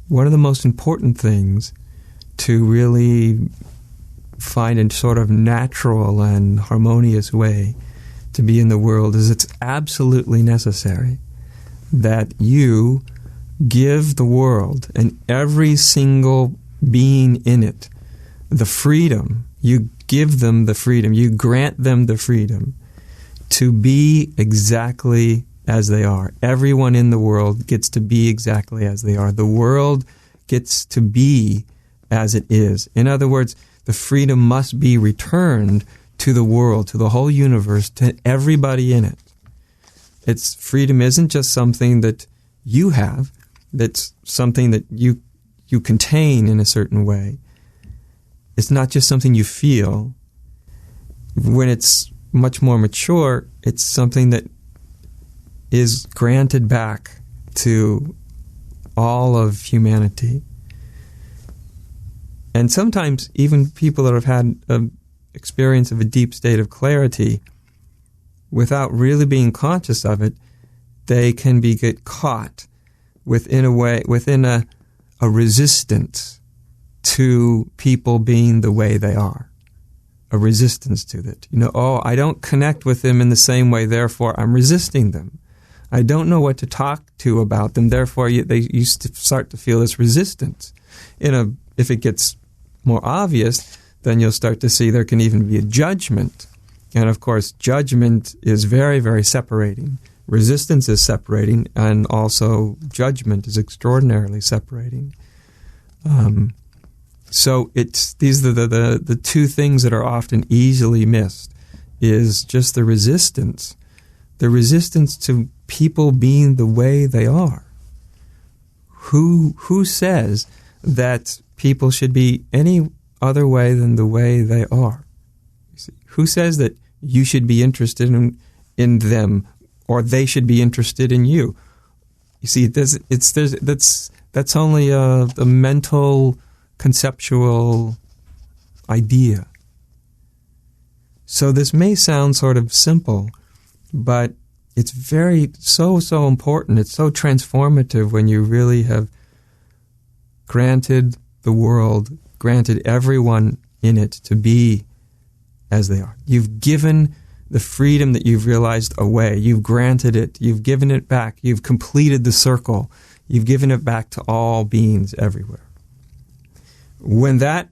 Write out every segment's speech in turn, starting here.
one of the most important things to really find a sort of natural and harmonious way to be in the world is it's absolutely necessary that you give the world and every single being in it the freedom. You give them the freedom. You grant them the freedom to be exactly as they are. Everyone in the world gets to be exactly as they are. The world gets to be as it is. In other words, the freedom must be returned to the world, to the whole universe, to everybody in it. Its freedom isn't just something that you have, that's something that you contain in a certain way. It's not just something you feel. When it's much more mature, it's something that is granted back to all of humanity. And sometimes even people that have had an experience of a deep state of clarity, without really being conscious of it, they can get caught within a resistance to people being the way they are. A resistance to that. I don't connect with them in the same way, therefore I'm resisting them. I don't know what to talk to about them, therefore they start to feel this resistance. If it gets more obvious, then you'll start to see there can even be a judgment. And of course, judgment is very, very separating. Resistance is separating, and also judgment is extraordinarily separating. So these are the two things that are often easily missed, is just the resistance to people being the way they are. Who says that people should be any other way than the way they are? Who says that you should be interested in them, or they should be interested in you? You see, that's only a mental, conceptual idea. So this may sound sort of simple, but it's so important. It's so transformative when you really have granted the world, granted everyone in it to be as they are. You've given the freedom that you've realized away. You've granted it. You've given it back. You've completed the circle. You've given it back to all beings everywhere. When that,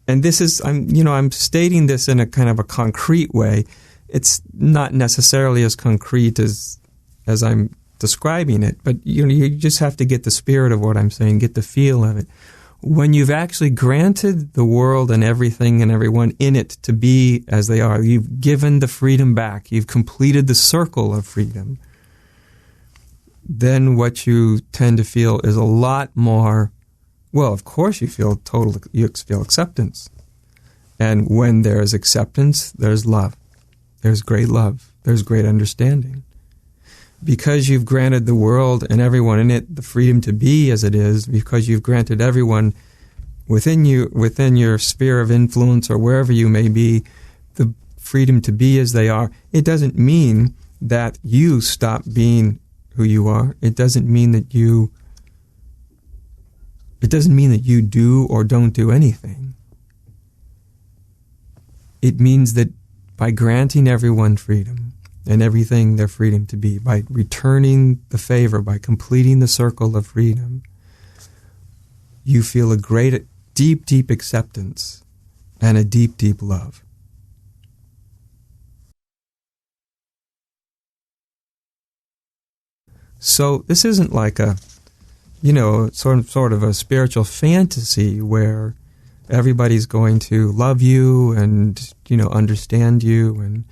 and this is, I'm stating this in a kind of a concrete way. It's not necessarily as concrete as I'm describing it, but you just have to get the spirit of what I'm saying, get the feel of it. When you've actually granted the world and everything and everyone in it to be as they are, you've given the freedom back, you've completed the circle of freedom, then what you tend to feel is a lot more, well, of course you feel acceptance. And when there is acceptance, there's love. There's great love. There's great understanding. Because you've granted the world and everyone in it the freedom to be as it is, because you've granted everyone within your sphere of influence or wherever you may be, the freedom to be as they are, it doesn't mean that you stop being who you are. It doesn't mean that you do or don't do anything. It means that by granting everyone freedom, and everything their freedom to be, by returning the favor, by completing the circle of freedom, you feel a great, deep, deep acceptance and a deep, deep love. So this isn't like a, sort of a spiritual fantasy where everybody's going to love you and, understand you and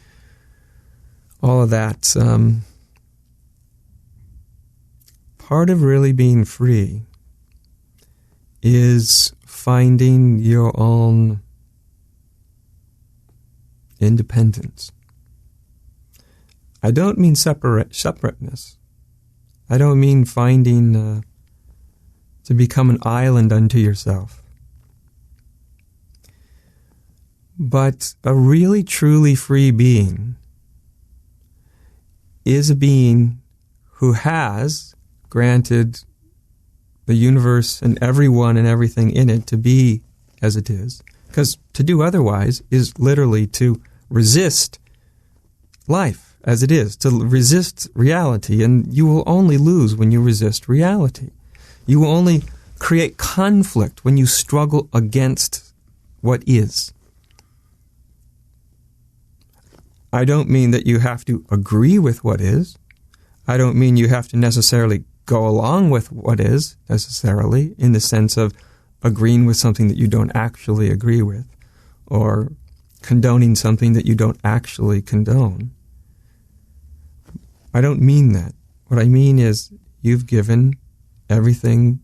all of that. Part of really being free is finding your own independence. I don't mean separateness. I don't mean finding to become an island unto yourself. But a really, truly free being is a being who has granted the universe and everyone and everything in it to be as it is. Because to do otherwise is literally to resist life as it is, to resist reality. And you will only lose when you resist reality. You will only create conflict when you struggle against what is. I don't mean that you have to agree with what is. I don't mean you have to necessarily go along with what is, necessarily, in the sense of agreeing with something that you don't actually agree with, or condoning something that you don't actually condone. I don't mean that. What I mean is you've given everything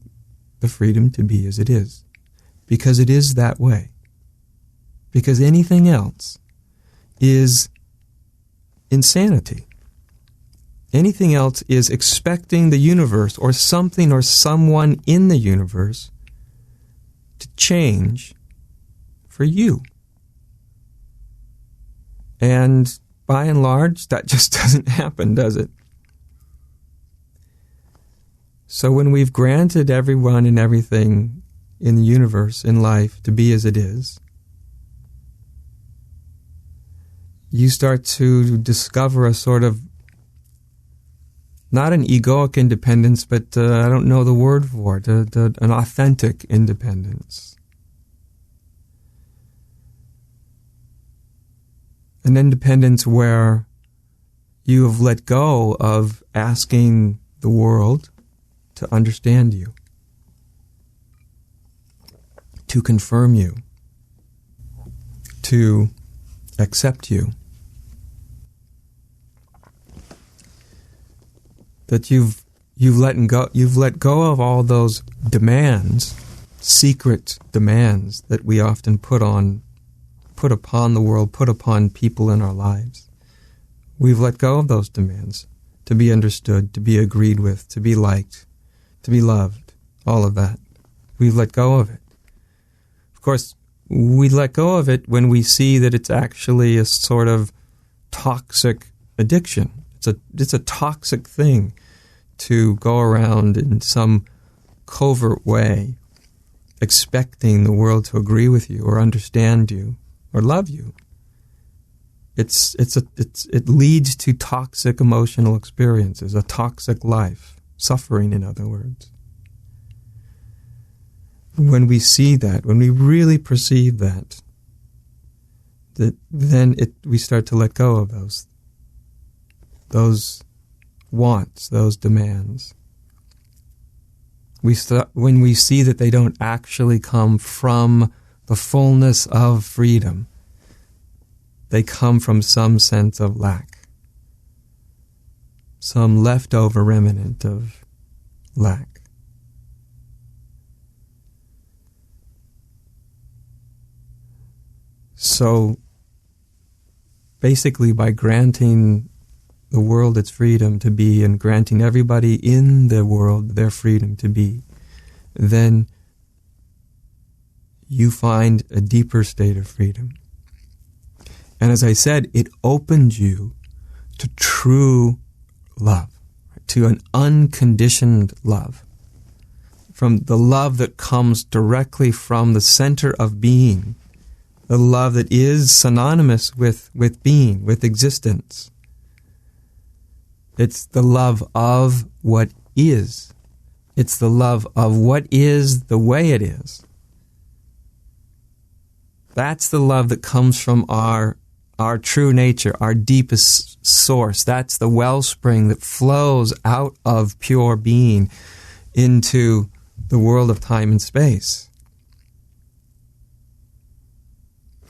the freedom to be as it is, because it is that way. Because anything else is insanity. Anything else is expecting the universe or something or someone in the universe to change for you. And by and large, that just doesn't happen, does it? So when we've granted everyone and everything in the universe, in life, to be as it is, you start to discover a sort of, not an egoic independence, but I don't know the word for it, an authentic independence. An independence where you have let go of asking the world to understand you, to confirm you, to accept you. That you've let go of all those demands, secret demands that we often put upon the world, put upon people in our lives. We've let go of those demands to be understood, to be agreed with, to be liked, to be loved, all of that. We've let go of it. Of course, we let go of it when we see that it's actually a sort of toxic addiction. It's a toxic thing to go around in some covert way expecting the world to agree with you or understand you or love you. It leads to toxic emotional experiences, a toxic life, suffering, in other words. When we see that, when we really perceive that then we start to let go of those wants, those demands. When we see that they don't actually come from the fullness of freedom, they come from some sense of lack, some leftover remnant of lack. So, basically, by granting the world its freedom to be and granting everybody in the world their freedom to be, then you find a deeper state of freedom. And as I said, it opens you to true love, to an unconditioned love, from the love that comes directly from the center of being, the love that is synonymous with being, with existence. It's the love of what is. It's the love of what is the way it is. That's the love that comes from our true nature, our deepest source. That's the wellspring that flows out of pure being into the world of time and space.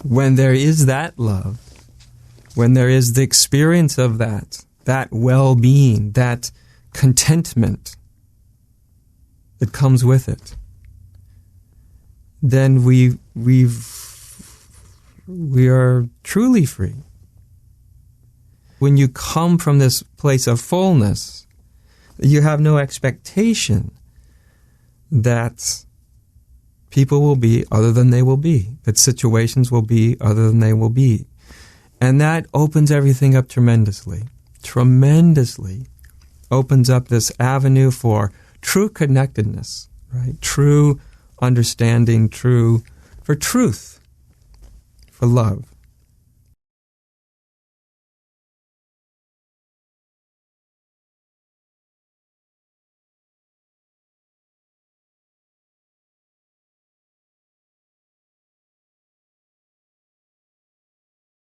When there is that love, when there is the experience of that well-being, that contentment that comes with it, then we are truly free. When you come from this place of fullness, you have no expectation that people will be other than they will be, that situations will be other than they will be. And that opens everything up tremendously opens up this avenue for true connectedness, right? True understanding, for truth, for love.